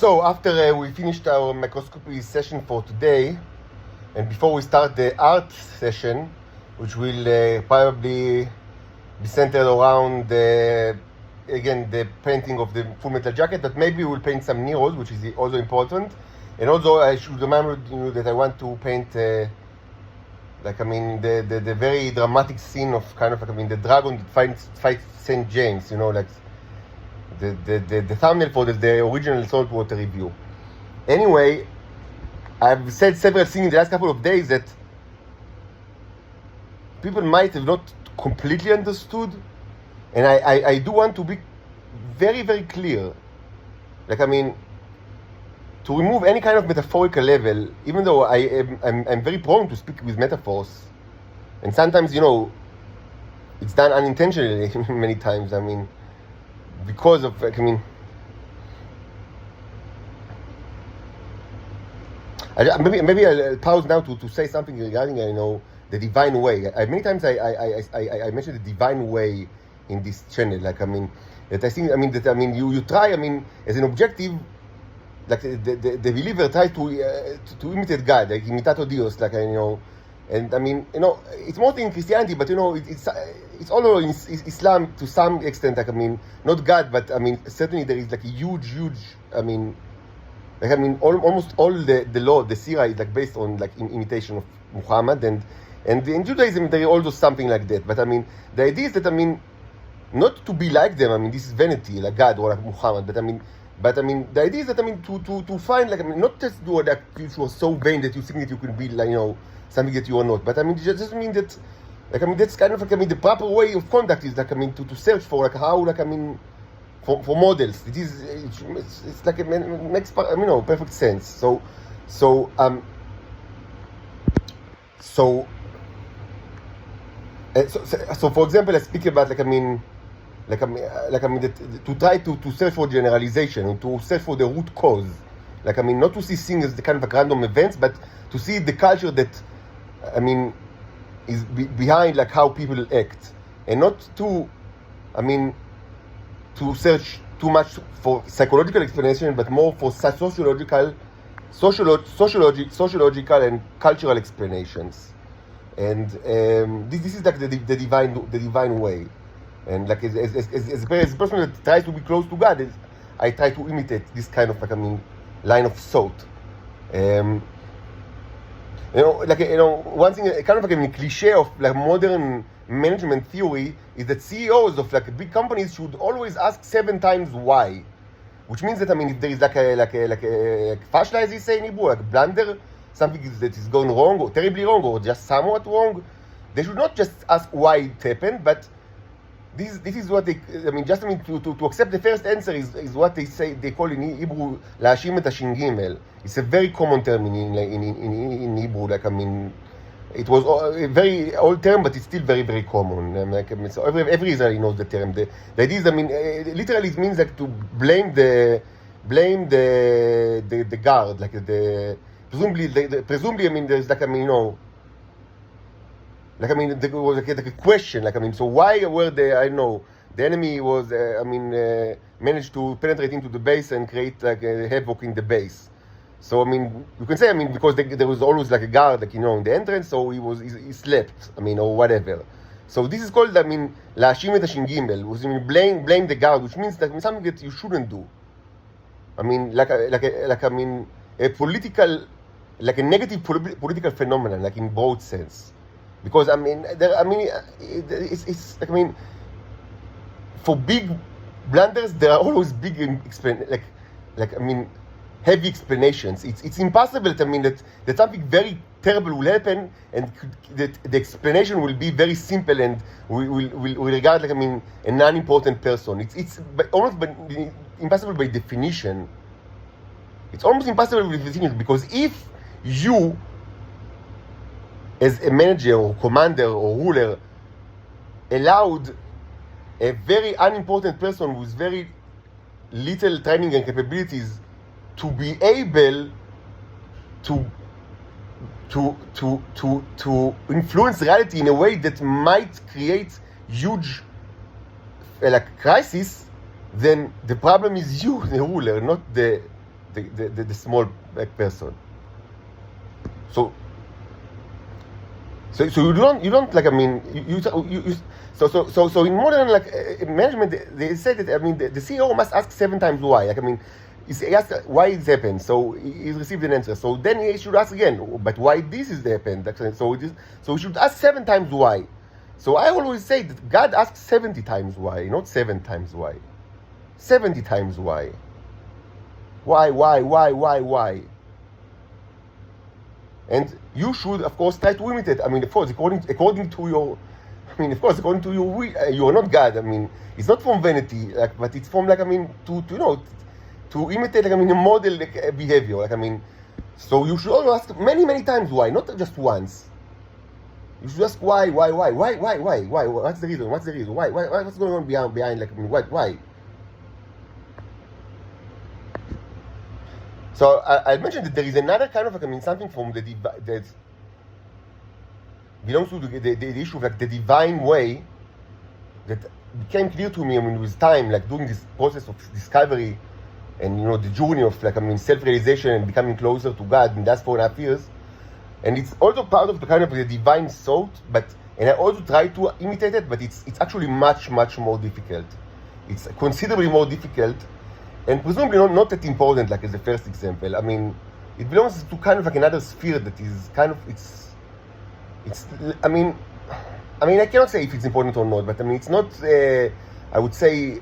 So after we finished our microscopy session for today, and before we start the art session, which will probably be centered around again the painting of the Full Metal Jacket, but maybe we'll paint some Neros, which is also important. And also I should remind you that I want to paint the very dramatic scene of the dragon that fights St. James, like the thumbnail for the original Saltwater review. Anyway, I've said several things in the last couple of days that people might have not completely understood, and I do want to be very, very clear. To remove any kind of metaphorical level, even though I'm very prone to speak with metaphors, and sometimes, it's done unintentionally many times, because of, maybe I'll pause now to say something regarding, the divine way. Many times I mentioned the divine way in this channel, that I think, you try, as an objective, like the believer tries to imitate God, like imitato Dios, and it's more in Christianity, but it's all in Islam to some extent, not God, but certainly there is a huge, almost all the law, the Sirah is based on imitation of Muhammad, and in Judaism there is also something like that. But the idea is that not to be like them. This is vanity, like God or like Muhammad. But the idea is that to find not just do that you are so vain that you think that you can be something that you are not. But it just mean that that's kind of the proper way of conduct is to search for how for models. It's it makes perfect sense. So for example, I speak about to try to search for generalization and to search for the root cause. Not to see things as the kind of random events, but to see the culture that is behind how people act, and not to to search too much for psychological explanation, but more for sociological and cultural explanations. And this is the divine way. And as a person that tries to be close to God, I try to imitate this kind of line of thought. One thing, kind of a cliche of modern management theory is that CEOs of big companies should always ask 7 times why, which means that if there is a fashla, as you say in Hebrew, blunder, something that is going wrong or terribly wrong or just somewhat wrong, they should not just ask why it happened, but this is what they to accept the first answer is what they call in Hebrew להאשים את הש"ג. It's a very common term in Hebrew. It was a very old term, but it's still very, very common. So every Israeli knows the term. The idea is, literally it means to blame the guard, presumably there's there was a question, so why were the enemy was managed to penetrate into the base and create havoc in the base. So you can say because there was always a guard in the entrance, so he slept or whatever. So this is called להאשים את הש"ג, which means blame the guard, which means something that you shouldn't do. A political, a negative political phenomenon, in broad sense. Because it's for big blunders there are always big heavy explanations. It's impossible that something very terrible will happen and that the explanation will be very simple and will regard a non-important person. It's almost impossible by definition. It's almost impossible by definition, because if you as a manager or commander or ruler allowed a very unimportant person with very little training and capabilities to be able to influence reality in a way that might create huge crisis, then the problem is you, the ruler, not the the small person. So you don't like, I mean, so in modern management, they say that, I mean, the CEO must ask 7 times why. Like, I mean, he asked why it happened, so he received an answer. So then he should ask again, but why this is happened? So he should ask 7 times why. So I always say that God asks 70 times why, not 7 times why. 70 times why. Why? And you should, of course, try to imitate. I mean, of course, according to your, I mean, of course, according to your, you are not God. I mean, it's not from vanity, like, but it's from, like, I mean, to to imitate, like, I mean, a model, like, behavior. Like, I mean, so you should always ask many times why, not just once. You should ask why? What's the reason? Why? What's going on behind? Like, I mean, why? So I mentioned that there is another kind of, like, I mean, something from that belongs to the issue of, like, the divine way that became clear to me, I mean, with time, like, during this process of discovery and, the journey of, like, I mean, self-realization and becoming closer to God in the last 4.5 years. And it's also part of the kind of the divine thought, and I also try to imitate it, but it's actually much more difficult. It's considerably more difficult, and presumably not that important, like, as the first example. I mean, it belongs to kind of like another sphere that is kind of, I mean, I cannot say if it's important or not, but I mean, it's not, I would say,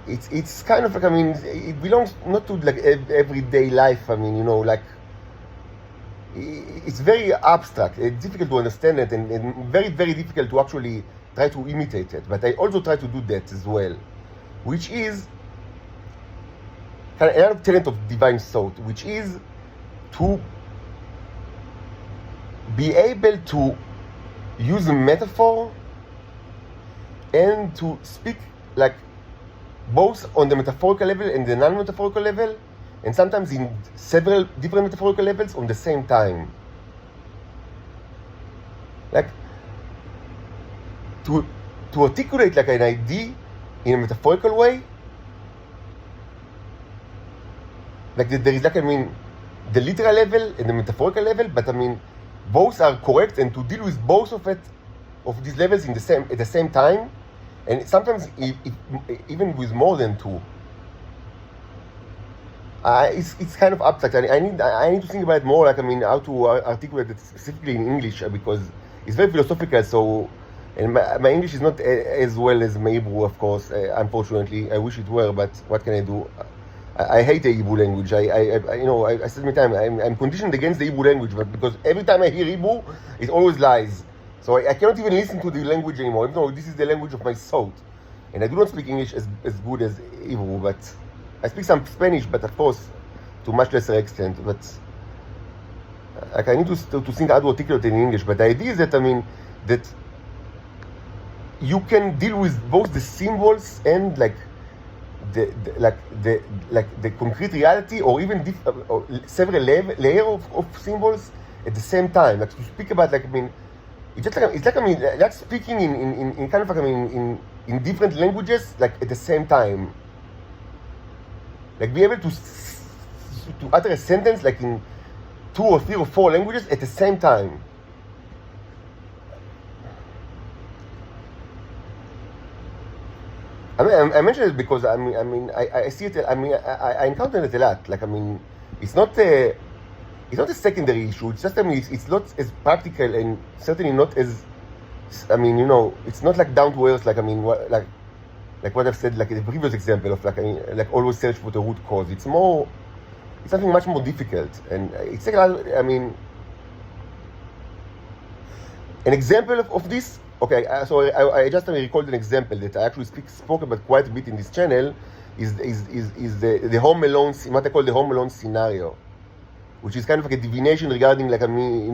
it's kind of like, I mean, it belongs not to, like, everyday life. I mean, like, it's very abstract. It's difficult to understand it, and very difficult to actually try to imitate it. But I also try to do that as well, which is kind of another tenet of divine thought, which is to be able to use a metaphor and to speak, like, both on the metaphorical level and the non-metaphorical level, and sometimes in several different metaphorical levels on the same time. Like, to articulate, like, an idea in a metaphorical way, like, there is, like, I mean, the literal level and the metaphorical level, but I mean, both are correct, and to deal with both of these levels at the same time, and sometimes even with more than two. It's kind of abstract. I need to think about it more, like, I mean, how to articulate it specifically in English, because it's very philosophical. So, and my English is not as well as my Hebrew, of course. Unfortunately, I wish it were, but what can I do? I hate the Hebrew language. I said many times, I'm conditioned against the Hebrew language, but because every time I hear Hebrew, it always lies. So I cannot even listen to the language anymore, even though this is the language of my thought. And I do not speak English as good as Hebrew, but I speak some Spanish, but of course, to much lesser extent. But like, I need to think how to articulate in English. But the idea is that, I mean, that you can deal with both the symbols and, like, the concrete reality, or even or several layers of symbols at the same time. Like, to speak about, like, I mean, it's like I mean, like speaking in kind of, like, I mean, in different languages, like, at the same time. Like, be able to utter a sentence, like, in 2 or 3 or 4 languages at the same time. I mean, I mention it because I see it. I mean, I encounter it a lot. Like, I mean, it's not a secondary issue. It's just, I mean, it's not as practical, and certainly not as, I mean, it's not like down to earth. Like, I mean, like what I've said, like in the previous example of, like, I mean, like, always search for the root cause. It's something much more difficult, and it's like, I mean, an example of this. Okay, so I just recalled an example that I actually spoke about quite a bit in this channel. Is the Home Alone, what I call the Home Alone scenario, which is kind of like a divination regarding, like, I mean,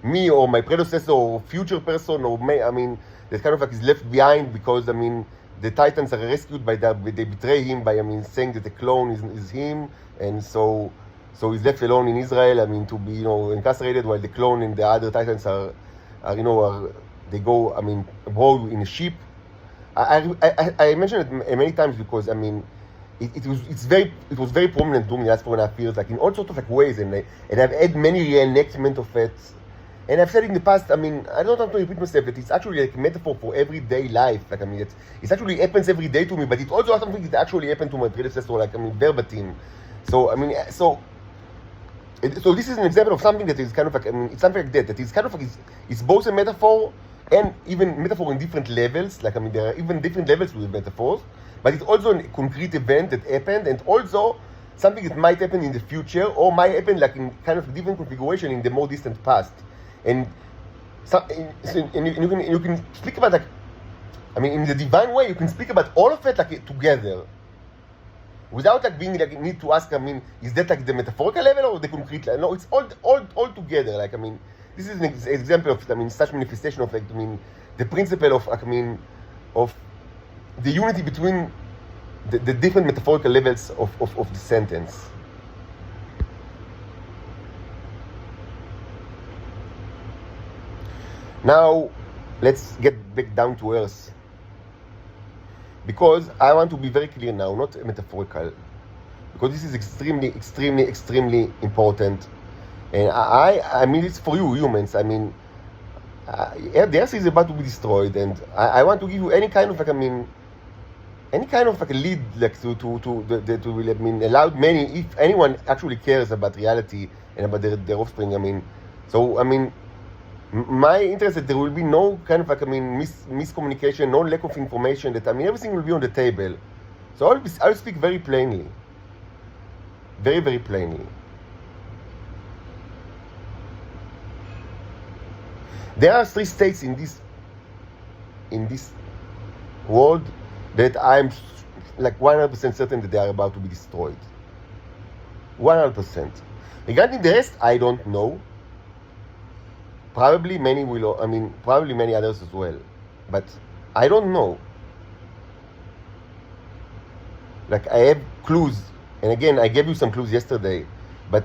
me or my predecessor or future person, or I mean, that kind of like is left behind because, I mean, the Titans are rescued they betray him by, I mean, saying that the clone is him, and so he's left alone in Israel, I mean, to be, incarcerated, while the clone and the other Titans are they go, I mean, abroad in a ship. I mentioned it many times because, I mean, it was very prominent during the last 4.5 years, like in all sorts of like ways, and I've had many reenactment of it. And I've said in the past, I mean, I don't have to repeat myself, that it's actually like a metaphor for everyday life. Like, I mean, it actually happens every day to me, but it also something that actually happened to my predecessor, like, I mean, verbatim. So, I mean, so this is an example of something that is kind of like, I mean, it's something like that is kind of like, it's both a metaphor and even metaphor in different levels. Like, I mean, there are even different levels with metaphors, but it's also a concrete event that happened, and also something that might happen in the future, or might happen like in kind of different configuration in the more distant past. And you can speak about, like, I mean, in the divine way, you can speak about all of it like together, without like being like need to ask. I mean, is that like the metaphorical level or the concrete level? No, it's all together. Like, I mean, this is an example of, I mean, such manifestation of, like, I mean, the principle of, like, I mean, of the unity between the different metaphorical levels of the sentence. Now, let's get back down to earth, because I want to be very clear now, not metaphorical, because this is extremely important. And I mean, it's for you humans. I mean, the earth is about to be destroyed, and I want to give you any kind of, like, I mean, any kind of like a lead, like to I mean, allow many, if anyone actually cares about reality and about their offspring. I mean, so I mean, my interest that there will be no kind of like, I mean, miscommunication, no lack of information. That, I mean, everything will be on the table. So I'll speak very plainly, very plainly. There are 3 states in this world that I'm like 100% certain that they are about to be destroyed. 100%. Regarding the rest, I don't know. Probably many will, I mean, probably many others as well. But I don't know. Like, I have clues. And again, I gave you some clues yesterday. But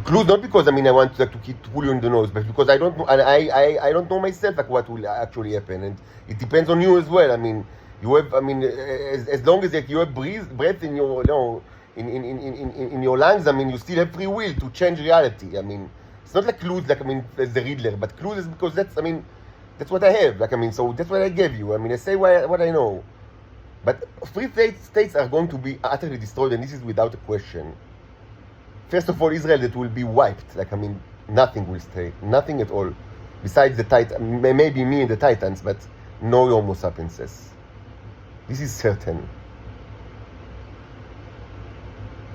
clues not because, I mean, I want like, to pull you in the nose, but because I don't know, and I don't know myself like what will actually happen. And it depends on you as well. I mean, you have, I mean, as long as like, you have breath in your, you know, in your lungs, I mean, you still have free will to change reality. I mean, it's not like clues, like, I mean, as the Riddler, but clues is because that's, I mean, that's what I have. Like, I mean, so that's what I gave you. I mean, I say what I know. But 3 states are going to be utterly destroyed, and this is without a question. First of all, Israel, that will be wiped. Like, I mean, nothing will stay. Nothing at all. Besides the Titans, maybe me and the Titans, but no Homo sapienses. This is certain.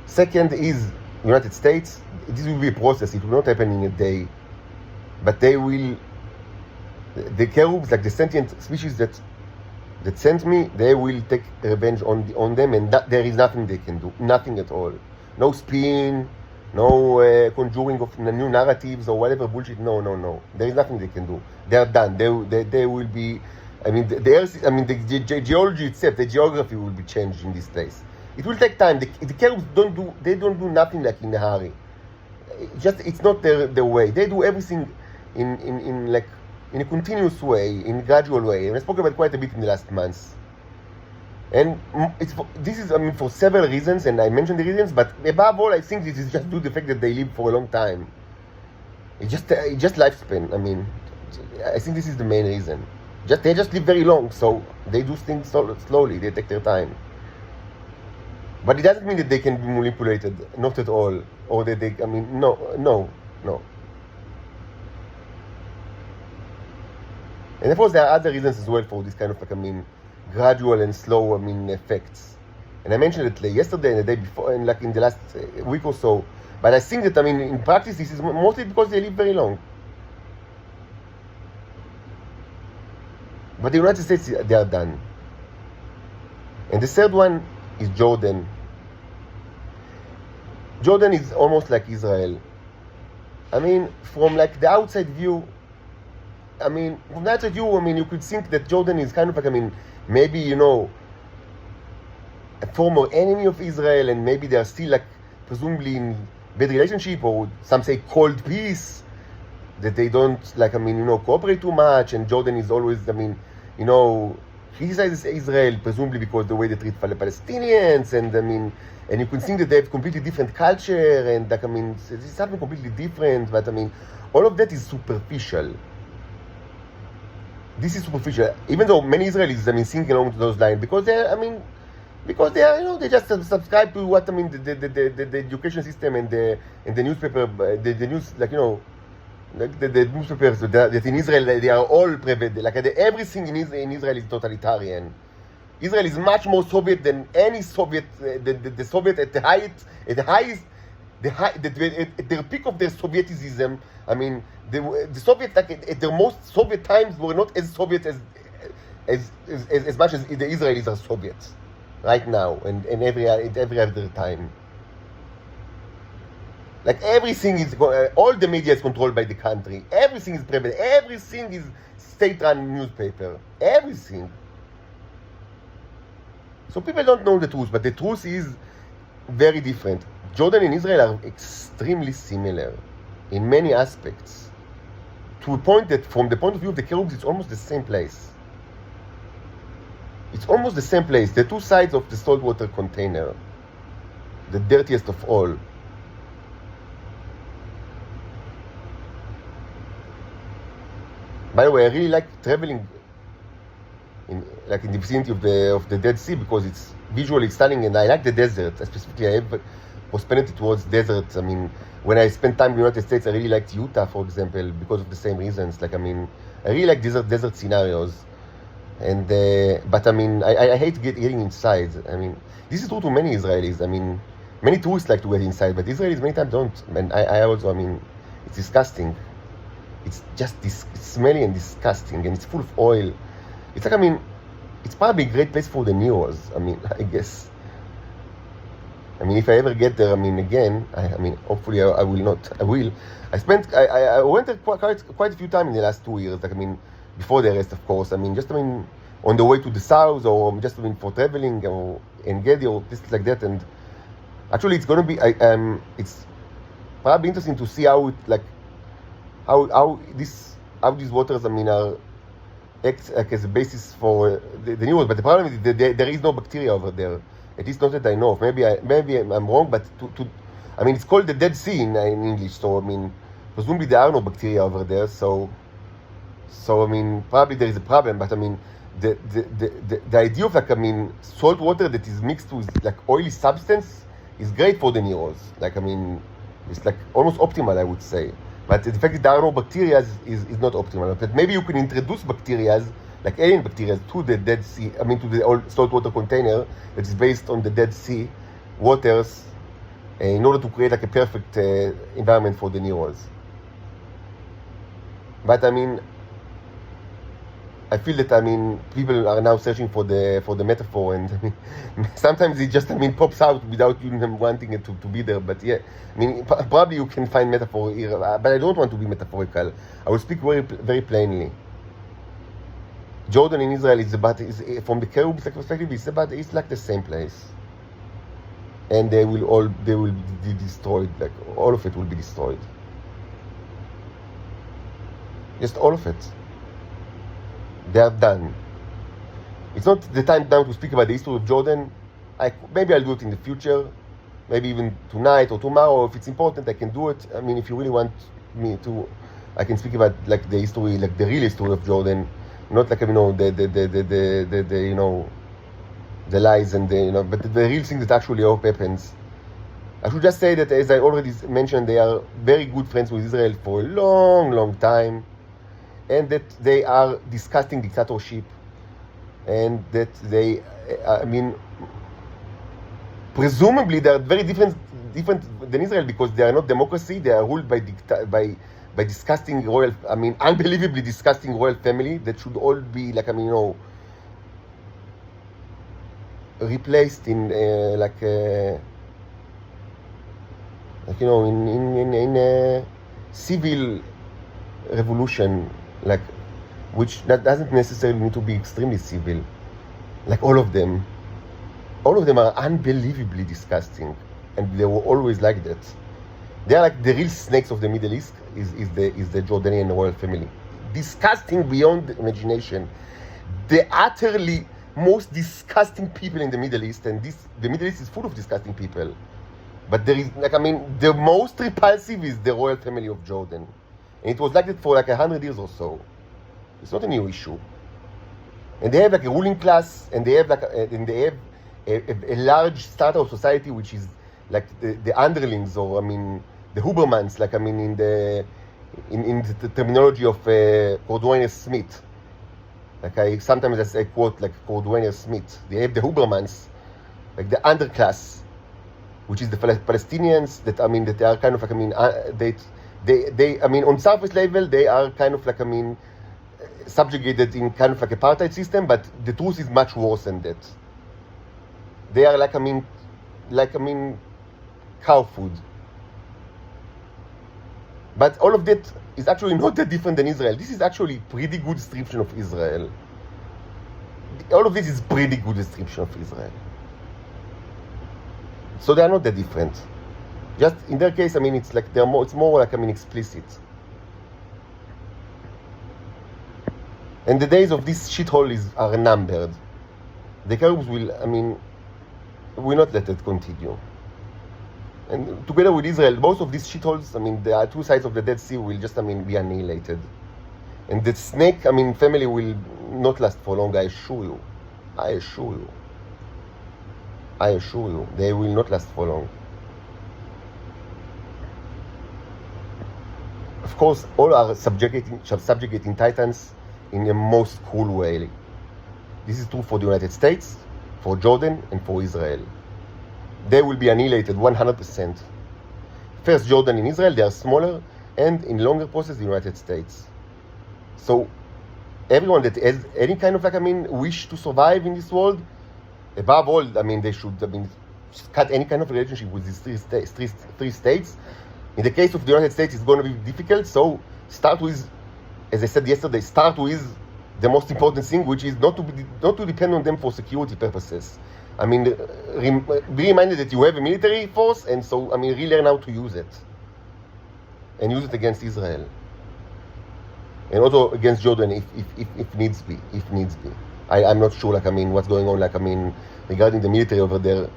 Second is United States. This will be a process. It will not happen in a day. But they will, the cherubs, like the sentient species that sent me, they will take revenge on them, and there is nothing they can do. Nothing at all. No spin, no conjuring of new narratives or whatever bullshit. No. There is nothing they can do. They are done. They will be. I mean, the earth. I mean, the geology itself, the geography will be changed in this place. It will take time. The cherubs don't do nothing like in a hurry. It's not their way. They do everything in like in a continuous way, in a gradual way. And I spoke about quite a bit in the last months. And this is, I mean, for several reasons, and I mentioned the reasons, but above all, I think this is just due to the fact that they live for a long time. It's just lifespan. I mean, I think this is the main reason. They just live very long, so they do things slowly. They take their time. But it doesn't mean that they can be manipulated, not at all, or that they. I mean, no. And of course, there are other reasons as well for this kind of, like, I mean, gradual and slow, I mean, effects. And I mentioned it yesterday and the day before, and like in the last week or so. But I think that, I mean, in practice, this is mostly because they live very long. But the United States, they are done. And the third one is Jordan. Jordan is almost like Israel. I mean, from like the outside view, I mean, from the outside view, I mean, you could think that Jordan is kind of like, I mean, maybe, you know, a former enemy of Israel, and maybe they are still like presumably in bad relationship, or some say cold peace, that they don't like, I mean, you know, cooperate too much, and Jordan is always, I mean, you know, criticizes Israel, presumably because the way they treat Palestinians, and I mean, and you can think that they have completely different culture, and like, I mean, it's something completely different, but I mean, all of that is superficial. This is superficial, even though many Israelis, I mean, think along those lines, because they are, you know, they just subscribe to what, I mean, the education system and the newspaper, the news, like, you know, like the newspapers that in Israel, they are all private, like everything in Israel is totalitarian. Israel is much more Soviet than any Soviet, the Soviet at the highest, at their peak of their Sovieticism. I mean, the Soviet, like at their most Soviet times, were not as Soviet as much as the Israelis are Soviets right now, and every other time. Like everything is, all the media is controlled by the country. Everything is private. Everything is state-run newspaper. Everything. So people don't know the truth, but the truth is very different. Jordan and Israel are extremely similar in many aspects. To a point that, from the point of view of the cherubs, it's almost the same place. It's almost the same place. The two sides of the saltwater container. The dirtiest of all. By the way, I really like traveling in the vicinity of the Dead Sea, because it's visually stunning, and I like the desert. Specifically, I have prosperity towards deserts. I mean, when I spent time in the United States, I really liked Utah, for example, because of the same reasons. Like, I mean, I really like desert scenarios. And but I mean, I hate getting inside. I mean, this is true to many Israelis. I mean, many tourists like to get inside, but Israelis many times don't. And I also, I mean, it's disgusting. It's just it's smelly and disgusting, and it's full of oil. It's like, I mean, it's probably a great place for the Neros. I mean, I guess. I mean, if I ever get there, I mean, again, I mean, hopefully I will not. I will. I went there quite a few times in the last 2 years. Like, I mean, before the arrest, of course. I mean, just, I mean, on the way to the south, or just, I mean, for traveling, or in Gedi, or places like that. And actually, it's gonna be, it's probably interesting to see how it, like, how these waters, I mean, are act like as a basis for the Neros. But the problem is that there is no bacteria over there. At least not that I know of. Maybe I'm wrong, but I mean, it's called the Dead Sea in English. So I mean, presumably there are no bacteria over there. So I mean, probably there is a problem. But I mean, the idea of, like, I mean, salt water that is mixed with like oily substance is great for the Neros. Like, I mean, it's like almost optimal, I would say. But the fact that there are no bacteria is not optimal. But maybe you can introduce bacteria, like alien bacteria, to the Dead Sea, I mean, to the old saltwater container that is based on the Dead Sea waters, in order to create like a perfect environment for the Neros. But I mean, I feel that, I mean, people are now searching for the metaphor, and I mean, sometimes it just, I mean, pops out without you wanting it to be there. But yeah, I mean, probably you can find metaphor here, but I don't want to be metaphorical. I will speak very plainly. Jordan in Israel is from the cherubs perspective, it's like the same place, and they will be destroyed. Like, all of it will be destroyed. Just all of it. They are done. It's not the time now to speak about the history of Jordan. Maybe I'll do it in the future, maybe even tonight or tomorrow. If it's important, I can do it. I mean, if you really want me to, I can speak about like the history, like the real history of Jordan, not like, you know, the you know, the lies and the, you know, but the real thing that actually happens. I should just say that, as I already mentioned, they are very good friends with Israel for a long time. And that they are discussing dictatorship, and that they, I mean, presumably they are very different than Israel, because they are not democracy. They are ruled by disgusting royal, I mean, unbelievably disgusting royal family that should all be, like, I mean, you know, replaced in like you know, in a civil revolution. Like, which that doesn't necessarily need to be extremely civil. Like, all of them are unbelievably disgusting, and they were always like that. They are like the real snakes of the Middle East. Is the Jordanian royal family, disgusting beyond imagination. The utterly most disgusting people in the Middle East, and the Middle East is full of disgusting people. But there is, like, I mean, the most repulsive is the royal family of Jordan. And it was like that for like 100 years or so. It's not a new issue. And they have like a ruling class, and they have like a large strata of society, which is like the underlings, or I mean, the Hubermans, like I mean, in the terminology of Cordwainer Smith. Like sometimes I quote like Cordwainer Smith. They have the Hubermans, like the underclass, which is the Palestinians that I mean that they are kind of like I mean they I mean on surface level they are kind of like I mean subjugated in kind of like apartheid system, but the truth is much worse than that. They are like I mean cow food. But all of that is actually not that different than Israel. This is actually pretty good description of Israel. All of this is pretty good description of Israel. So they are not that different. Just in their case, I mean, it's like it's more like I mean explicit. And the days of this shithole are numbered. The Arabs will not let it continue. And together with Israel, both of these shitholes, I mean, there are two sides of the Dead Sea will just, be annihilated. And the snake, family will not last for long, I assure you. I assure you, they will not last for long. Of course, all are subjugating titans in a most cruel way. This is true for the United States, for Jordan, and for Israel. They will be annihilated 100%. First, Jordan and Israel, they are smaller, and in longer process, the United States. So, everyone that has any kind of wish to survive in this world, above all, they should cut any kind of relationship with these three states. In the case of the United States, it's going to be difficult. So start with, as I said yesterday, start with the most important thing, which is not to depend on them for security purposes. Be reminded that you have a military force, and so relearn how to use it, and use it against Israel, and also against Jordan if needs be. I'm not sure what's going on regarding the military over there.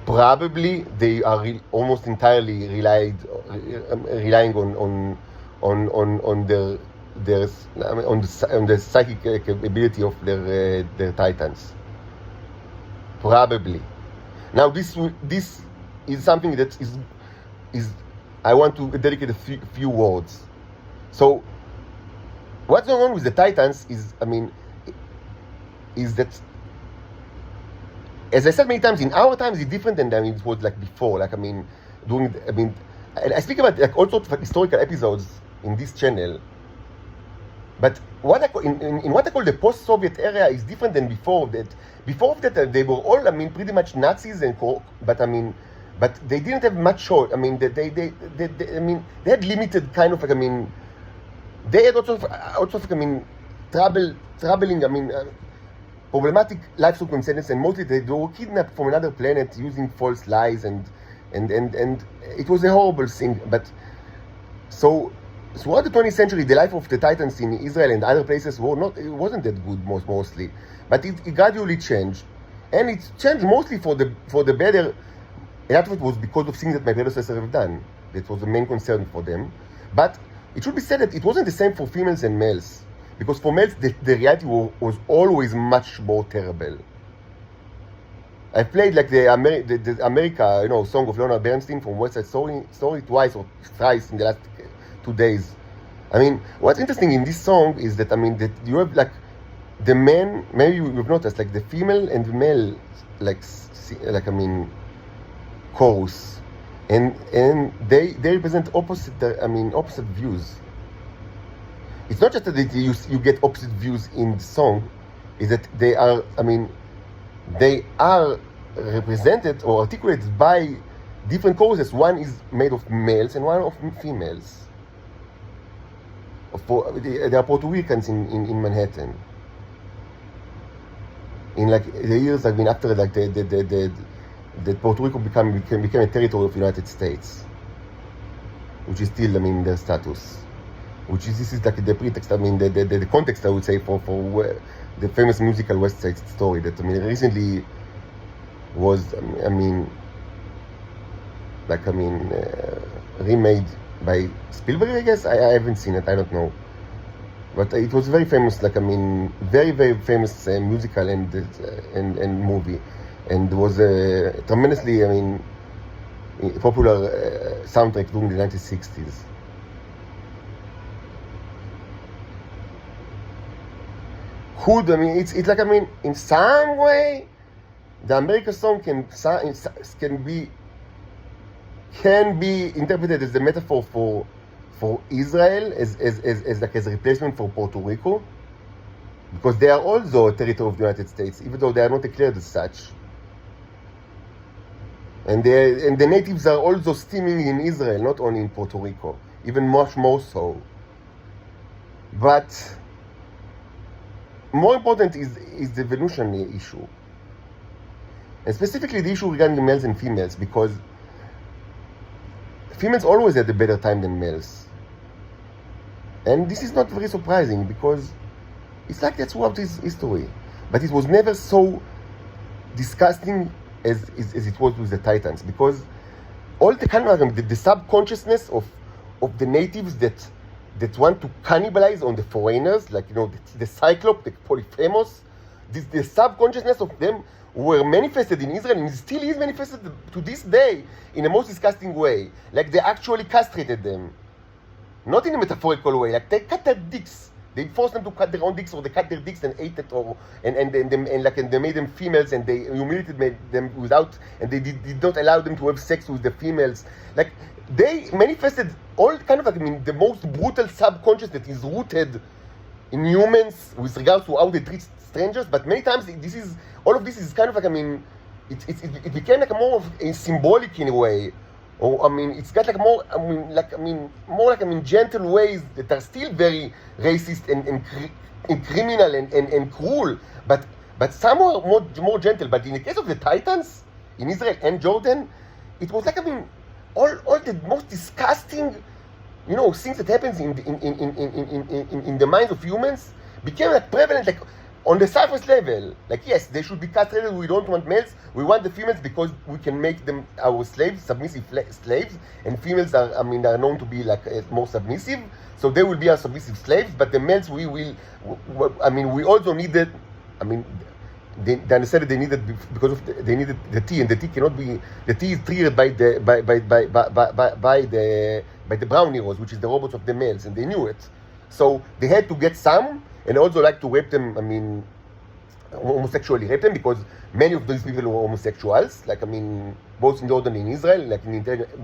Probably they are almost entirely relying on the psychic ability of their titans. Probably. Now this is something that is I want to dedicate a few words. So what's going on with the titans is that, as I said many times, in our times it's different than it was like before. And I speak about all sorts of historical episodes in this channel. But what I call the post-Soviet era is different than before that. Before that, they were all pretty much Nazis but they didn't have much choice. They had limited kind of they had also troubling problematic life circumstances, and mostly they were kidnapped from another planet using false lies, and it was a horrible thing. But so throughout the 20th century, the life of the titans in Israel and other places wasn't that good mostly, but it gradually changed, and it changed mostly for the better. A lot of it was because of things that my predecessors have done. That was the main concern for them. But it should be said that it wasn't the same for females and males. Because for males, the reality was always much more terrible. I played the America, song of Leonard Bernstein from West Side Story twice or thrice in the last 2 days. What's interesting in this song is that that you have the men. Maybe you've noticed the female and the male chorus, and they represent opposite views. It's not just that you get opposite views in the song, is that they are represented or articulated by different choruses. One is made of males and one of females. There are Puerto Ricans in Manhattan. In the years after the Puerto Rico became a territory of the United States, which is still their status. This is the pretext, the context, I would say, for the famous musical West Side Story that recently was remade by Spielberg, I guess. I haven't seen it, I don't know, but it was very famous, very very famous musical and movie, and was tremendously popular soundtrack during the 1960s. Could it's like in some way the American song can be interpreted as the metaphor for Israel as a replacement for Puerto Rico, because they are also a territory of the United States, even though they are not declared as such. And the natives are also steaming in Israel, not only in Puerto Rico, even much more so. But more important is the evolutionary issue, and specifically the issue regarding the males and females, because females always had a better time than males. And this is not very surprising, because it's like that throughout his history. But it was never so disgusting as it was with the Titans, because all the kind of the subconsciousness of the natives that want to cannibalize on the foreigners, like the Cyclops, the Polyphemus, the subconsciousness of them were manifested in Israel, and still is manifested to this day in a most disgusting way. Like they actually castrated them, not in a metaphorical way. Like they cut their dicks. They forced them to cut their own dicks, or they cut their dicks and ate it, and they made them females, and they humiliated them and they did not allow them to have sex with the females. Like they manifested all kind of the most brutal subconscious that is rooted in humans with regards to how they treat strangers. But many times all of this is kind of it became like more of a symbolic in a way. Or it's got more gentle ways that are still very racist and criminal and cruel, but somehow more gentle. But in the case of the Titans in Israel and Jordan, it was all the most disgusting things that happens in the minds of humans became prevalent, on the surface level. Yes, they should be castrated. We don't want males. We want the females because we can make them our slaves, submissive slaves. And females are known to be more submissive, so they will be our submissive slaves. But the males, we also needed. They understand that they needed because they needed the tea, and the tea cannot be. The tea is triggered by the brown heroes, which is the robots of the males, and they knew it. So they had to get some. And also to rape them, homosexually rape them, because many of these people were homosexuals, both in Jordan and in Israel,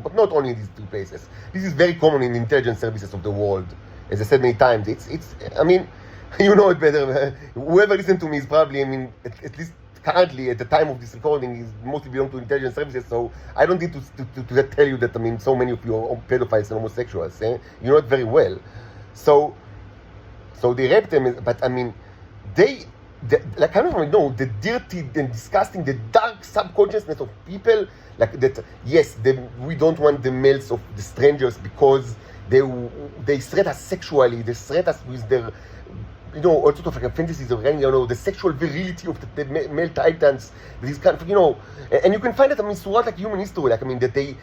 but not only in these two places. This is very common in the intelligence services of the world. As I said many times, you know it better. Whoever listens to me is probably, at least currently, at the time of this recording, is mostly belong to intelligence services, so I don't need to tell you that, so many of you are pedophiles and homosexuals. You know it very well. So they raped them, but the dirty and disgusting, the dark subconsciousness of people, that. Yes, we don't want the males of the strangers because they threat us sexually. They threat us with their, all sorts of fantasies of the sexual virility of the male titans. These kind of, and you can find that throughout human history. That they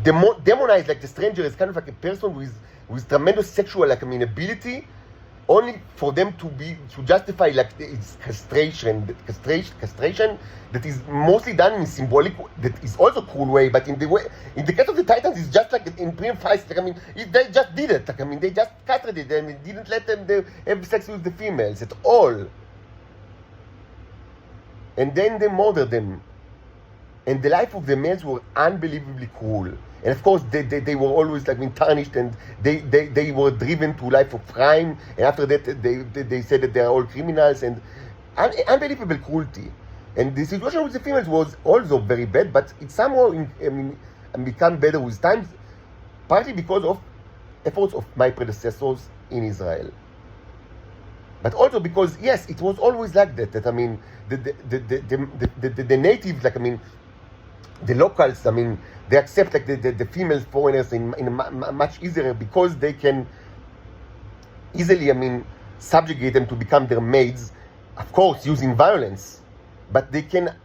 demonize the stranger as kind of a person with tremendous sexual ability, only for them to justify its castration that is mostly done in a symbolic, that is also cruel way. But in the case of the Titans, it's just in prim fights. They just did it. They just castrated them and didn't let them have sex with the females at all. And then they murdered them. And the life of the males were unbelievably cruel. And of course, they were always tarnished, and they were driven to life of crime. And after that, they said that they are all criminals, and unbelievable cruelty. And the situation with the females was also very bad, but it somehow become better with time, partly because of efforts of my predecessors in Israel. But also because, yes, it was always like that. The natives, the locals, they accept the female foreigners in much easier, because they can easily, subjugate them to become their maids, of course, using violence, but they can,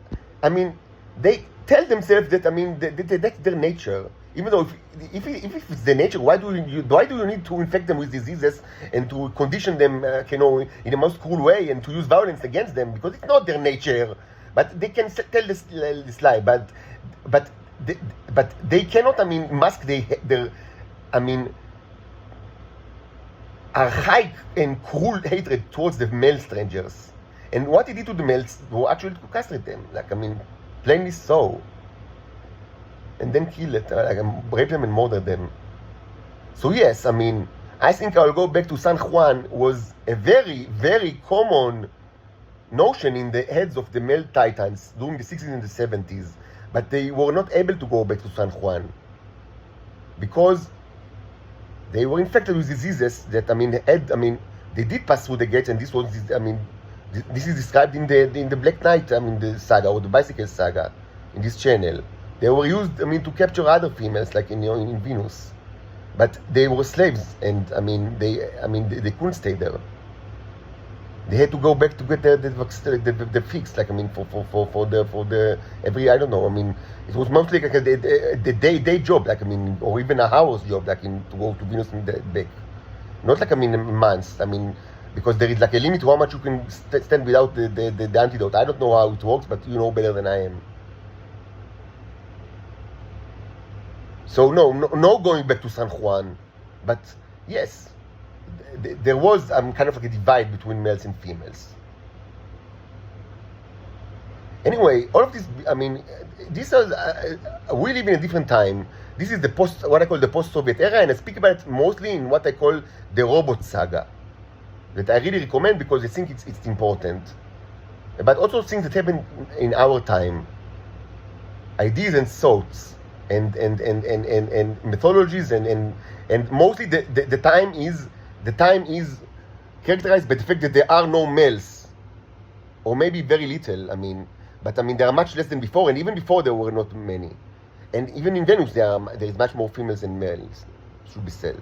I mean, they tell themselves that, I mean, that's their nature. Even though if it's their nature, why do you need to infect them with diseases and to condition them, in the most cruel way and to use violence against them? Because it's not their nature. But they can tell this lie. But they cannot, I mean, mask their, I mean, archaic and cruel hatred towards the male strangers. And what he did to the males was actually to castrate them. Like, I mean, plainly so. And then kill it, rape them and murder them. So yes, I mean, I think I'll go back to San Juan was a very, very common notion in the heads of the male titans during the 60s and the 70s. But they were not able to go back to San Juan because they were infected with diseases that, I mean, they did pass through the gates, and this was, I mean, this is described in the Black Knight, I mean, the saga, or the Bicycle saga, in this channel. They were used, I mean, to capture other females, like in Venus, but they were slaves, and they couldn't stay there. They had to go back to get the fix, like, I mean, for the every, I don't know, I mean, it was mostly like the day job, like, I mean, or even a house job, like, to go to Venus and back. Not like, I mean, months, I mean, because there is like a limit to how much you can stand without the antidote. I don't know how it works, but you know better than I am. So no going back to San Juan, but yes, there was kind of like a divide between males and females. Anyway, all of this, I mean, this is, we live in a different time. This is what I call the post-Soviet era, and I speak about it mostly in what I call the robot saga, that I really recommend because I think it's important. But also things that happen in our time, ideas and thoughts, and methodologies, and mostly the time is characterized by the fact that there are no males, or maybe very little. I mean, but I mean there are much less than before, and even before there were not many. And even in Venus there is much more females than males, should be said.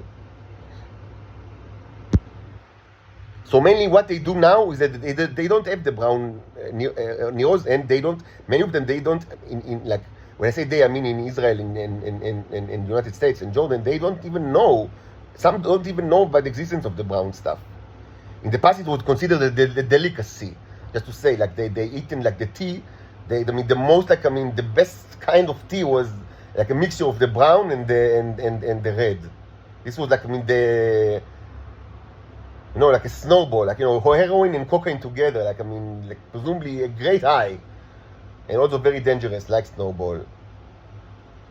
So mainly what they do now is that they don't have the brown neos, and many of them don't in like, when I say they, I mean in Israel, in the United States, and Jordan, they don't even know. Some don't even know about the existence of the brown stuff. In the past, it was considered a delicacy. Just to say, like they eaten like the tea. The most, like, I mean, the best kind of tea was like a mixture of the brown and the red. This was like, I mean, like a snowball, like, heroin and cocaine together. Like, I mean, like presumably a great high, and also very dangerous, like snowball.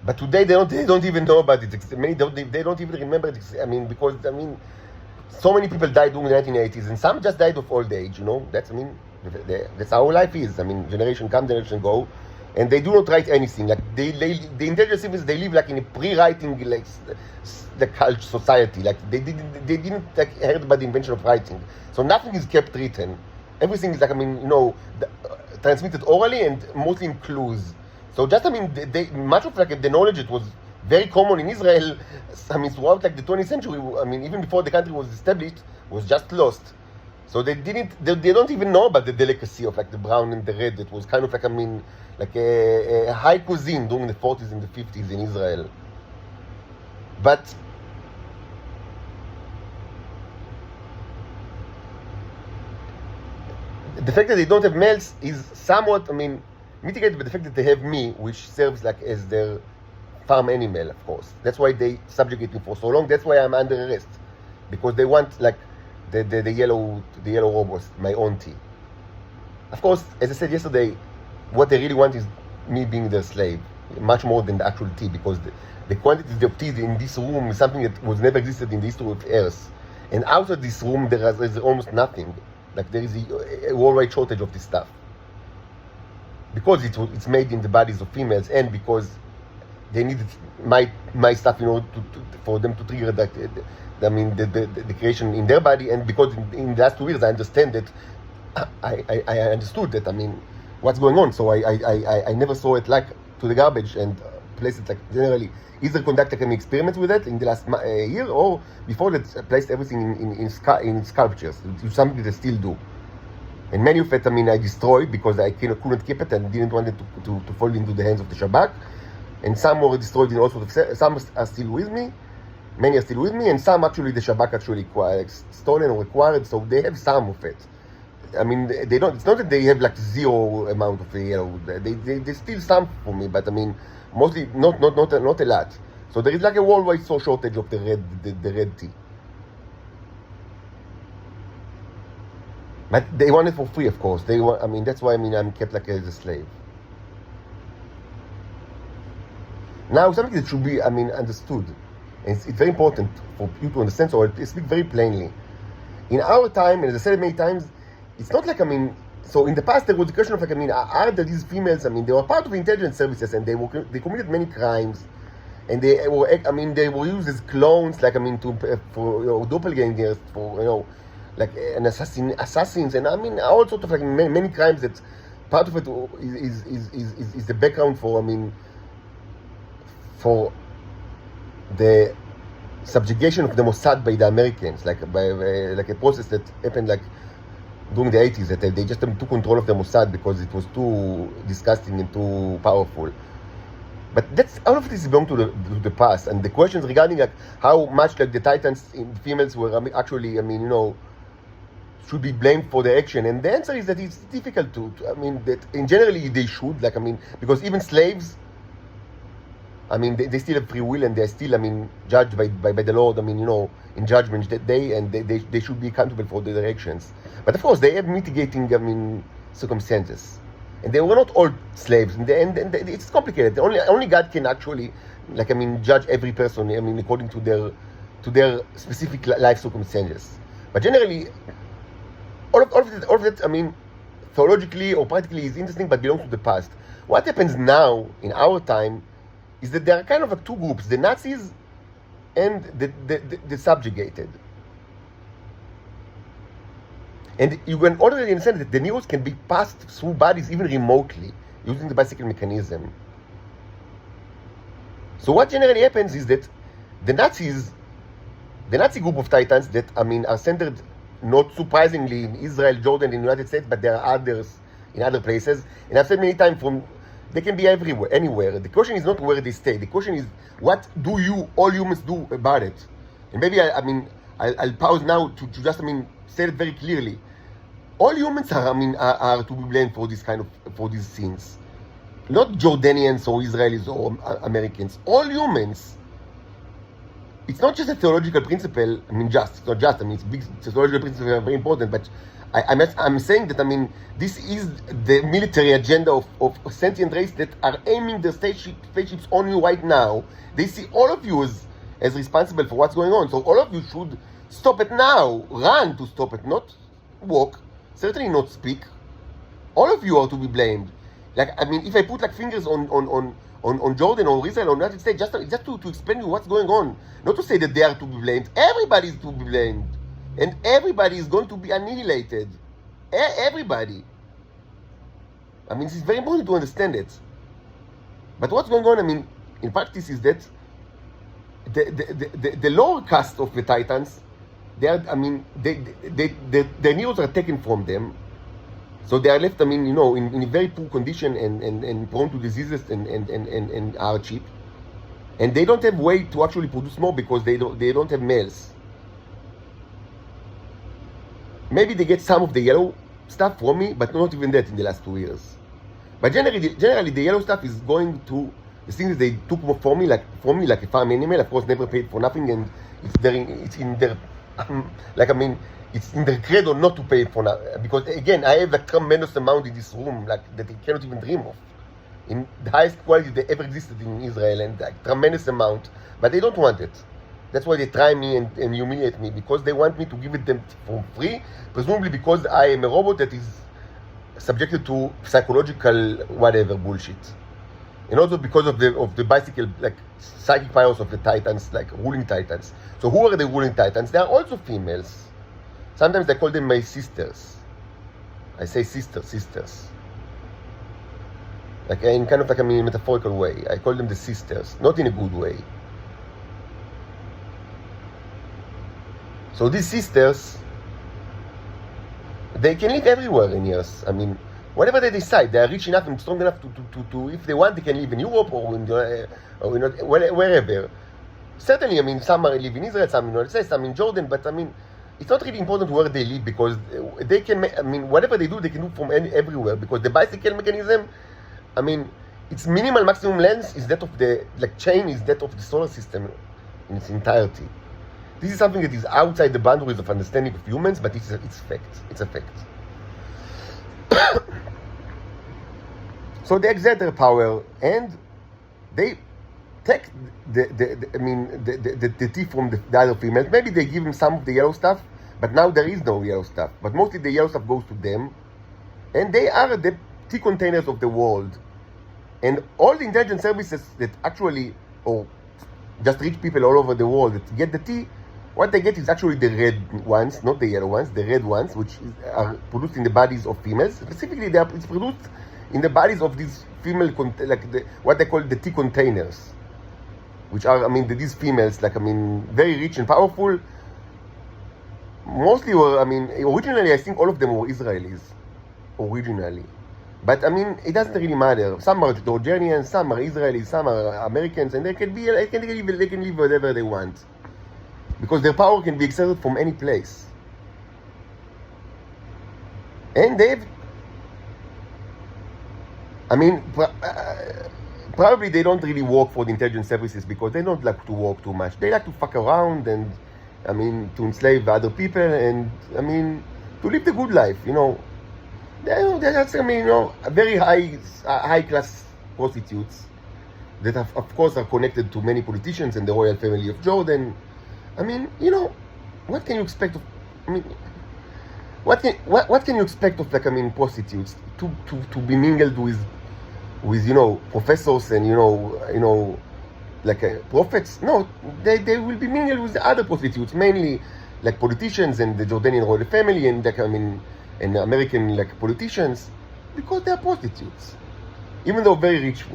But today they don't even know about it. They don't even remember it. I mean, because so many people died during the 1980s, and some just died of old age. That's that's how life is. I mean, generation come, generation go, and they do not write anything. Like the intelligent civilians, they live like in a pre-writing, like the culture society. Like they didn't like heard about the invention of writing, so nothing is kept written. Everything is like, transmitted orally and mostly in clues. So just, much of like the knowledge that was very common in Israel, throughout like the 20th century, even before the country was established, was just lost. So they don't even know about the delicacy of like the brown and the red. That was kind of like, like a high cuisine during the 40s and the 50s in Israel. But the fact that they don't have males is somewhat, mitigated by the fact that they have me, which serves like as their farm animal, of course. That's why they subjugate me for so long. That's why I'm under arrest, because they want like the yellow robots, my own tea. Of course, as I said yesterday, what they really want is me being their slave, much more than the actual tea, because the quantity of tea in this room is something that was never existed in the history of Earth. And outside this room, there is almost nothing. Like there is a worldwide shortage of this stuff, because it's made in the bodies of females, and because they needed my stuff in order for them to trigger that the creation in their body. And because in the last 2 years I understand that I understood that what's going on. So I never saw it like to the garbage and place it like generally either conduct an experiment with it in the last year, or before that placed everything in sculptures, which is something they still do. And many of it, I mean, I destroyed because I couldn't keep it and didn't want it to fall into the hands of the Shabak. And some were destroyed in all sorts of, some are still with me, many are still with me, and some actually the Shabak actually stolen or acquired, so they have some of it. I mean, they don't, it's not that they have like zero amount of yellow, they steal some from me, but I mean, mostly not a lot. So there is like a worldwide shortage of the red tea. But they want it for free, of course. They want, I mean, that's why, I mean, I'm kept like as a slave. Now, something that should be, I mean, understood. And it's very important for you to understand, so I speak very plainly. In our time, and as I said many times, it's not like, I mean, so in the past there was the question of like, I mean, are there these females, I mean, they were part of intelligence services and they committed many crimes. And they were, I mean, they were used as clones, like, I mean, for, you know, doppelgangers, for, you know, like an assassins, and I mean, all sorts of like many crimes that part of it is the background for, I mean, for the subjugation of the Mossad by the Americans, like like a process that happened like during the 80s, that they just took control of the Mossad because it was too disgusting and too powerful. But that's all of this belong to the past, and the questions regarding like how much like the Titans in females were actually, I mean, you know, should be blamed for the action, and the answer is that it's difficult to I mean, that in generally they should, like, I mean, because even slaves, I mean, they still have free will and they're still, I mean, judged by the Lord, I mean, you know, in judgment that they should be accountable for their actions. But of course, they have mitigating, I mean, circumstances. And they were not all slaves. And it's complicated. Only God can actually, like, I mean, judge every person, I mean, according to their specific life circumstances. But generally, all of it, I mean, theologically or practically is interesting, but belongs to the past. What happens now, in our time, is that there are kind of like two groups, the Nazis and the subjugated. And you can already understand that the neurons can be passed through bodies even remotely, using the bicycle mechanism. So what generally happens is that the Nazi group of Titans that, I mean, are centered, not surprisingly, in Israel, Jordan, in the United States, but there are others in other places. And I've said many times, they can be everywhere, anywhere. The question is not where they stay. The question is, what do you, all humans, do about it? And maybe, I'll pause now to just, I mean, say it very clearly. All humans are, I mean, are to be blamed for for these things. Not Jordanians or Israelis or Americans. All humans. It's not just a theological principle. I mean, it's not just. I mean, it's big theological principles are very important. But I'm saying that, I mean, this is the military agenda of sentient race that are aiming their spaceships on you right now. They see all of you as responsible for what's going on. So all of you should stop it now. Run to stop it, not walk. Certainly not speak. All of you are to be blamed. Like, I mean, if I put like fingers on Jordan or Israel or United States, just to explain you what's going on, not to say that they are to be blamed. Everybody is to be blamed, and everybody is going to be annihilated. Everybody. I mean, it's very important to understand it. But what's going on, I mean, in practice, is that the lower caste of the Titans, their neurons are taken from them, so they are left, I mean, you know, in a very poor condition and prone to diseases and hardship, and they don't have way to actually produce more because they don't have males. Maybe they get some of the yellow stuff from me, but not even that in the last 2 years. But generally the yellow stuff is going to the things they took from me like a farm animal. Of course, never paid for nothing, and it's in their like, I mean, it's in their credo not to pay for that, because again, I have a tremendous amount in this room, like, that they cannot even dream of, in the highest quality that ever existed in Israel, and like tremendous amount, but they don't want it. That's why they try me and humiliate me, because they want me to give it them for free, presumably because I am a robot that is subjected to psychological whatever bullshit. And also because of the bicycle, like, psychic powers of the Titans, like ruling Titans. So who are the ruling Titans? They are also females. Sometimes I call them my sisters. I say sisters. Like, in kind of like a metaphorical way. I call them the sisters, not in a good way. So these sisters, they can live everywhere in years. I mean, whatever they decide, they are rich enough and strong enough to if they want, they can live in Europe or wherever. Certainly, I mean, some live in Israel, some in the United States, some in Jordan, but I mean, it's not really important where they live because they can, I mean, whatever they do, they can do from everywhere because the bicycle mechanism, I mean, its minimal maximum length is that of the, chain is that of the solar system in its entirety. This is something that is outside the boundaries of understanding of humans, but it's fact. It's a fact. So they exert their power and they take the tea from the other females. Maybe they give them some of the yellow stuff, but now there is no yellow stuff. But mostly the yellow stuff goes to them, and they are the tea containers of the world. And all the intelligence services that actually, or just rich people all over the world that get the tea, what they get is actually the red ones, not the yellow ones, the red ones, which are produced in the bodies of females. Specifically, it's produced in the bodies of these female, what they call the tea containers, which are, I mean, these females, very rich and powerful. Mostly were, originally, I think all of them were Israelis, originally. But, it doesn't really matter. Some are Jordanians, some are Israelis, some are Americans, and they can live whatever they want. Because their power can be exerted from any place. And they've, probably they don't really work for the intelligence services because they don't like to work too much. They like to fuck around and, to enslave other people and, to live the good life, They're just, very high class prostitutes that of course are connected to many politicians and the royal family of Jordan. What can you expect of, what can you expect of prostitutes to be mingled with professors and prophets? No, they will be mingled with the other prostitutes, mainly politicians and the Jordanian royal family and and American politicians, because they are prostitutes, even though very rich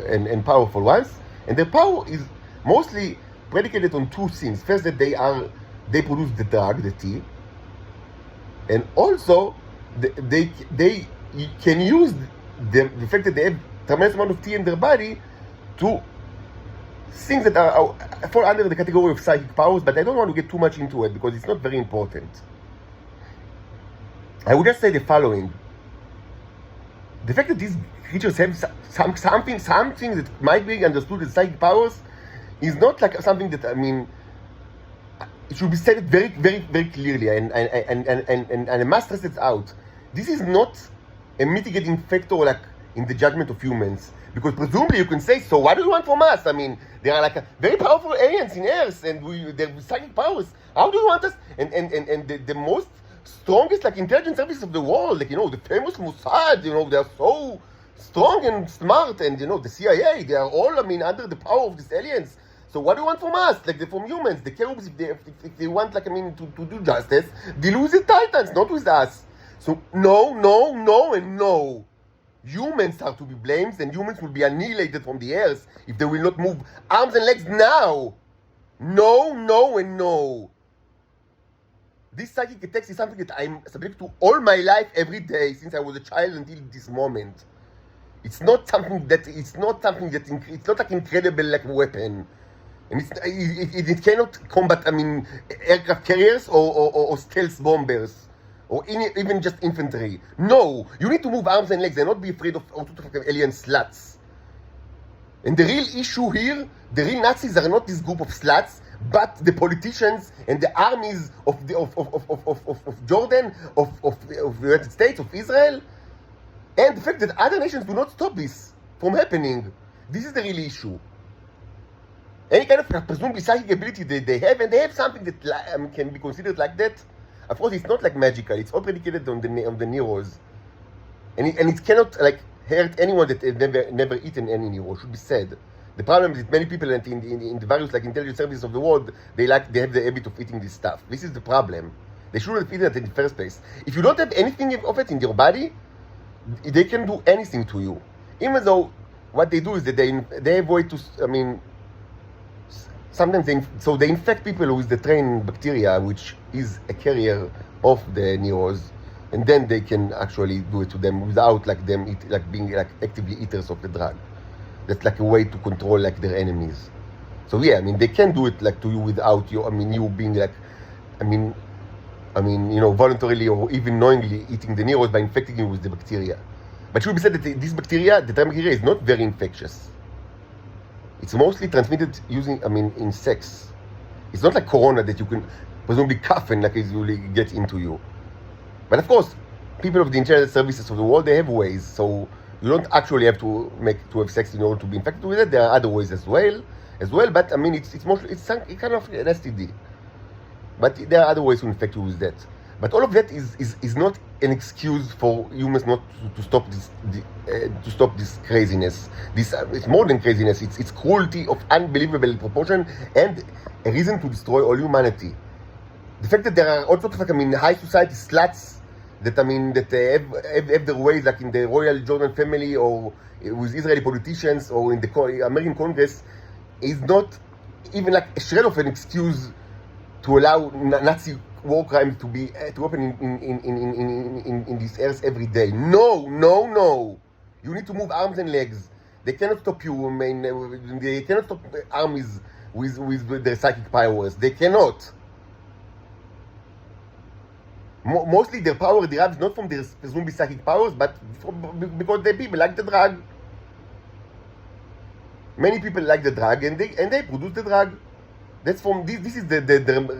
and powerful ones, and their power is mostly predicated on two things. First, that they produce the drug, the tea, and also they can use the fact that they have tremendous amount of tea in their body to things that fall under the category of psychic powers, but I don't want to get too much into it because it's not very important. I would just say the following. The fact that these creatures have something that might be understood as psychic powers is not something that, it should be said very, very, very clearly, and I must stress it out. This is not a mitigating factor in the judgment of humans, because presumably you can say, so what do you want from us? They are very powerful aliens in Earth, and they're psychic powers. How do you want us? And the most strongest intelligence services of the world, the famous Mossad, they are so strong and smart, and the CIA, they are all under the power of these aliens. So what do you want from us? From humans, the cherubs, if they want to do justice, deal with the Titans, not with us. So no, and no. Humans are to be blamed, and humans will be annihilated from the earth if they will not move arms and legs now. No, and no. This psychic attacks is something that I'm subject to all my life, every day, since I was a child until this moment. It's not something that, it's not incredible weapon. And it cannot combat, aircraft carriers or stealth bombers. Or even just infantry. No, you need to move arms and legs and not be afraid of alien sluts. And the real issue here, the real Nazis are not this group of sluts, but the politicians and the armies of Jordan, of the United States, of Israel, and the fact that other nations do not stop this from happening. This is the real issue. Any kind of presumably psychic ability they have, and they have something that can be considered like that. Of course, it's not magical. It's all predicated on the Neros, and it cannot hurt anyone that has never eaten any Nero. Should be said. The problem is that many people in the various intelligence services of the world, they have the habit of eating this stuff. This is the problem. They shouldn't have eaten it in the first place. If you don't have anything of it in your body, they can do anything to you. Even though what they do is that they avoid to. Sometimes they infect people with the train bacteria, which is a carrier of the Neros, and then they can actually do it to them without like them being like actively eaters of the drug. That's like a way to control like their enemies. So yeah, I mean they can do it like to you without you. I mean you being like, I mean voluntarily or even knowingly eating the Neros by infecting you with the bacteria. But it should be said that this bacteria, the term bacteria, is not very infectious. It's mostly transmitted using, in sex. It's not like corona that you can presumably cough and like it will get into you. But of course, people of the intelligence services of the world, they have ways. So you don't actually have to have sex in order to be infected with it. There are other ways as well. But it's mostly kind of an STD. But there are other ways to infect you with that. But all of that is not an excuse for humans not to stop this craziness. It's more than craziness. It's cruelty of unbelievable proportion and a reason to destroy all humanity. The fact that there are all sorts of high society sluts that have their ways like in the royal Jordan family or with Israeli politicians or in the American Congress is not even like a shred of an excuse to allow Nazi war crimes to happen in this earth every day. No. You need to move arms and legs. They cannot stop you. They cannot stop armies with their psychic powers. They cannot. Mostly their power derives not from their presumably psychic powers, but because the people like the drug. Many people like the drug, and they produce the drug. That's from this is the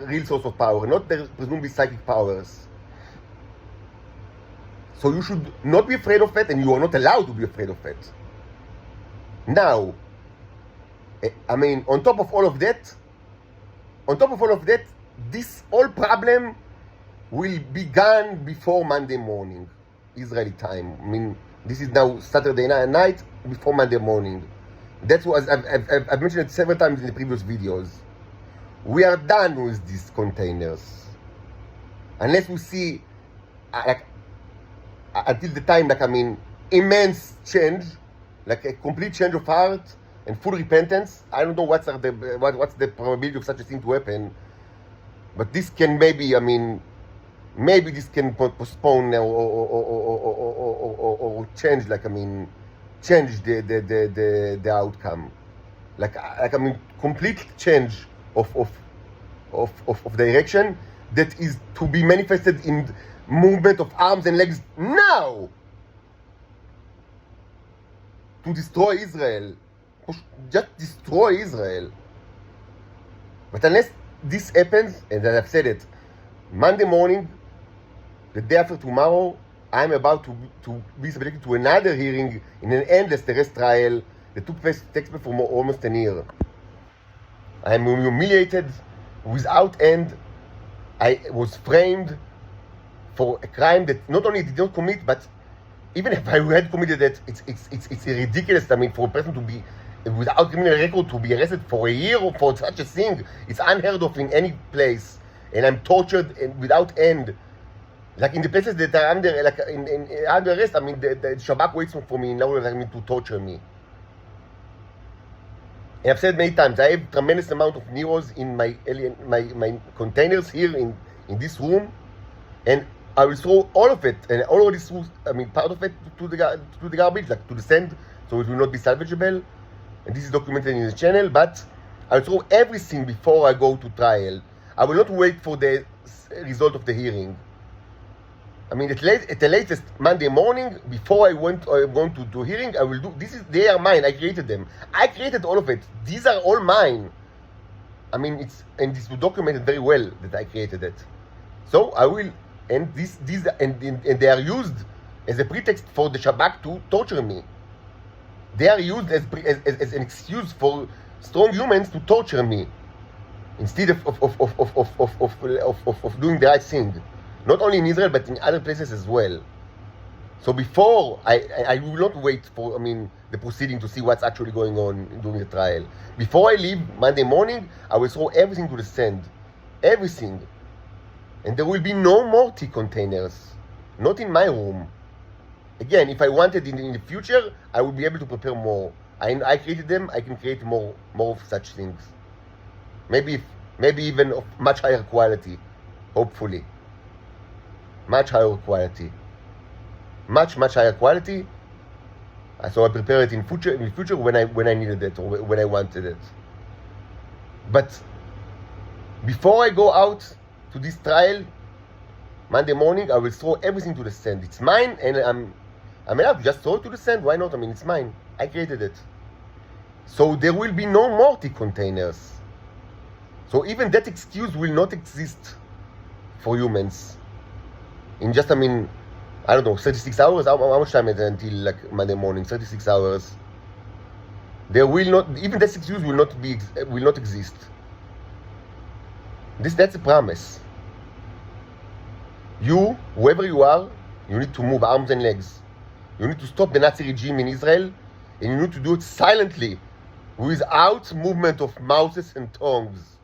real source of power, not their presumably psychic powers. So you should not be afraid of it, and you are not allowed to be afraid of it. Now, on top of all of that, this whole problem will be gone before Monday morning, Israeli time. This is now Saturday night before Monday morning. That's what I've mentioned it several times in the previous videos. We are done with these containers. Unless we see, until the time, immense change, like a complete change of heart and full repentance. I don't know what's the probability of such a thing to happen. But this can maybe this can postpone or change, change the outcome. Complete change of direction that is to be manifested in movement of arms and legs now to destroy Israel. Just destroy Israel. But unless this happens, and as I've said it, Monday morning, the day after tomorrow, I'm about to be subjected to another hearing in an endless terrorist trial that takes place for almost a year. I am humiliated without end. I was framed for a crime that not only did not commit, but even if I had committed it, it's ridiculous. For a person to be without criminal record to be arrested for a year or for such a thing, it's unheard of in any place. And I'm tortured without end. Like in the places that are under arrest, the Shabak waits for me in order to torture me. And I've said many times, I have tremendous amount of Neros in my containers here in this room, and I will throw all of it, and all of this, part of it to the garbage, like to the sand, so it will not be salvageable. And this is documented in the channel, but I'll throw everything before I go to trial. I will not wait for the result of the hearing. At the latest Monday morning, before I'm going to do hearing, I will do. They are mine. I created them. I created all of it. These are all mine. This was documented very well that I created it. So I will, and they are used as a pretext for the Shabak to torture me. They are used as an excuse for strong humans to torture me, instead of doing the right thing. Not only in Israel, but in other places as well. So before, I will not wait for, the proceeding to see what's actually going on during the trial. Before I leave Monday morning, I will throw everything to the sand. Everything. And there will be no more tea containers. Not in my room. Again, if I wanted in the future, I would be able to prepare more. I created them, I can create more of such things. Maybe even of much higher quality. Hopefully. much higher quality. Much higher quality. So I prepare it in future when I needed it or when I wanted it. But before I go out to this trial, Monday morning, I will throw everything to the sand. It's mine, and I'm allowed to just throw it to the sand. Why not? I mean, it's mine. I created it. So there will be no more tick containers. So even that excuse will not exist for humans. In just, I don't know, 36 hours? How much time is it until like Monday morning? 36 hours. There will not, even that excuse will not exist. That's a promise. You, whoever you are, you need to move arms and legs. You need to stop the Nazi regime in Israel, and you need to do it silently, without movement of mouths and tongues.